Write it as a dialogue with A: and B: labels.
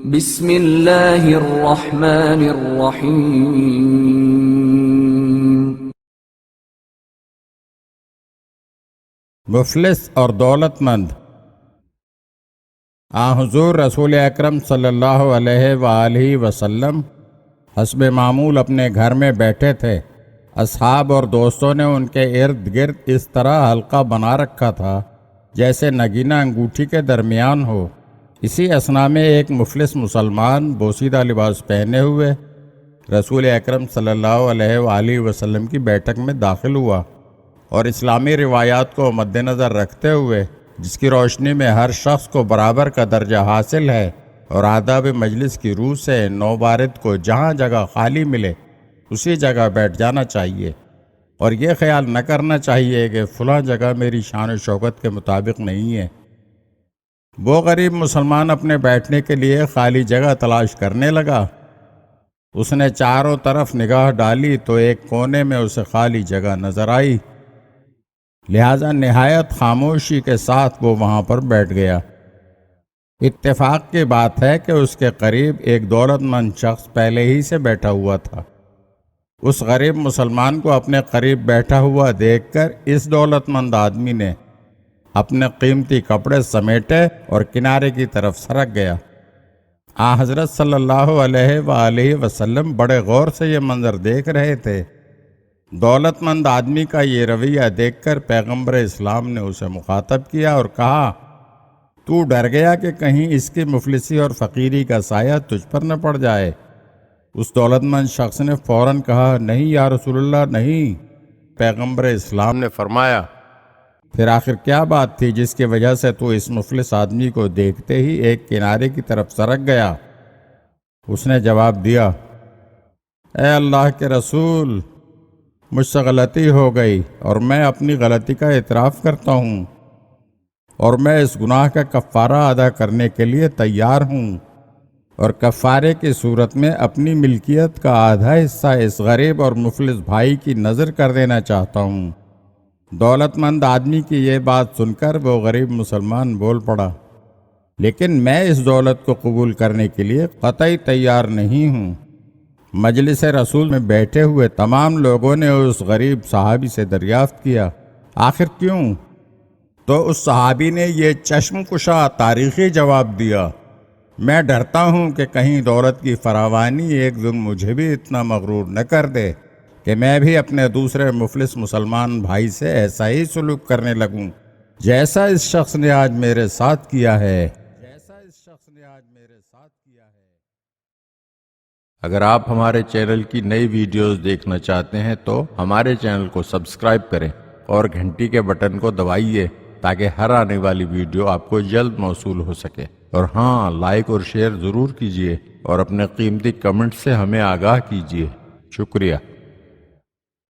A: بسم اللہ الرحمن الرحیم۔
B: مفلس اور دولت مند۔ حضور رسول اکرم صلی اللہ علیہ وآلہ وسلم حسب معمول اپنے گھر میں بیٹھے تھے۔ اصحاب اور دوستوں نے ان کے ارد گرد اس طرح حلقہ بنا رکھا تھا جیسے نگینہ انگوٹھی کے درمیان ہو۔ اسی اثنا میں ایک مفلس مسلمان بوسیدہ لباس پہنے ہوئے رسول اکرم صلی اللہ علیہ وآلہ وسلم کی بیٹھک میں داخل ہوا، اور اسلامی روایات کو مد نظر رکھتے ہوئے، جس کی روشنی میں ہر شخص کو برابر کا درجہ حاصل ہے، اور آداب مجلس کی روح سے نوبارد کو جہاں جگہ خالی ملے اسی جگہ بیٹھ جانا چاہیے، اور یہ خیال نہ کرنا چاہیے کہ فلاں جگہ میری شان و شوکت کے مطابق نہیں ہے۔ وہ غریب مسلمان اپنے بیٹھنے کے لیے خالی جگہ تلاش کرنے لگا۔ اس نے چاروں طرف نگاہ ڈالی تو ایک کونے میں اسے خالی جگہ نظر آئی، لہذا نہایت خاموشی کے ساتھ وہ وہاں پر بیٹھ گیا۔ اتفاق کی بات ہے کہ اس کے قریب ایک دولت مند شخص پہلے ہی سے بیٹھا ہوا تھا۔ اس غریب مسلمان کو اپنے قریب بیٹھا ہوا دیکھ کر اس دولت مند آدمی نے اپنے قیمتی کپڑے سمیٹے اور کنارے کی طرف سرک گیا۔ حضرت صلی اللہ علیہ وآلہ وسلم بڑے غور سے یہ منظر دیکھ رہے تھے۔ دولت مند آدمی کا یہ رویہ دیکھ کر پیغمبر اسلام نے اسے مخاطب کیا اور کہا، تو ڈر گیا کہ کہیں اس کی مفلسی اور فقیری کا سایہ تجھ پر نہ پڑ جائے؟ اس دولت مند شخص نے فوراً کہا، نہیں یا رسول اللہ، نہیں۔ پیغمبر اسلام نے فرمایا، پھر آخر کیا بات تھی جس کی وجہ سے تو اس مفلس آدمی کو دیکھتے ہی ایک کنارے کی طرف سرک گیا؟ اس نے جواب دیا، اے اللہ کے رسول، مجھ سے غلطی ہو گئی اور میں اپنی غلطی کا اعتراف کرتا ہوں، اور میں اس گناہ کا کفارہ ادا کرنے کے لیے تیار ہوں، اور کفارے کی صورت میں اپنی ملکیت کا آدھا حصہ اس غریب اور مفلس بھائی کی نذر کر دینا چاہتا ہوں۔ دولت مند آدمی کی یہ بات سن کر وہ غریب مسلمان بول پڑا، لیکن میں اس دولت کو قبول کرنے کے لیے قطعی تیار نہیں ہوں۔ مجلس رسول میں بیٹھے ہوئے تمام لوگوں نے اس غریب صحابی سے دریافت کیا، آخر کیوں؟ تو اس صحابی نے یہ چشم کشا تاریخی جواب دیا، میں ڈرتا ہوں کہ کہیں دولت کی فراوانی ایک دن مجھے بھی اتنا مغرور نہ کر دے کہ میں بھی اپنے دوسرے مفلس مسلمان بھائی سے ایسا ہی سلوک کرنے لگوں جیسا اس شخص نے آج میرے ساتھ کیا ہے۔ اگر آپ ہمارے چینل کی نئی ویڈیوز دیکھنا چاہتے ہیں تو ہمارے چینل کو سبسکرائب کریں اور گھنٹی کے بٹن کو دبائیے تاکہ ہر آنے والی ویڈیو آپ کو جلد موصول ہو سکے، اور ہاں، لائک اور شیئر ضرور کیجیے اور اپنے قیمتی کمنٹ سے ہمیں آگاہ کیجیے۔ شکریہ۔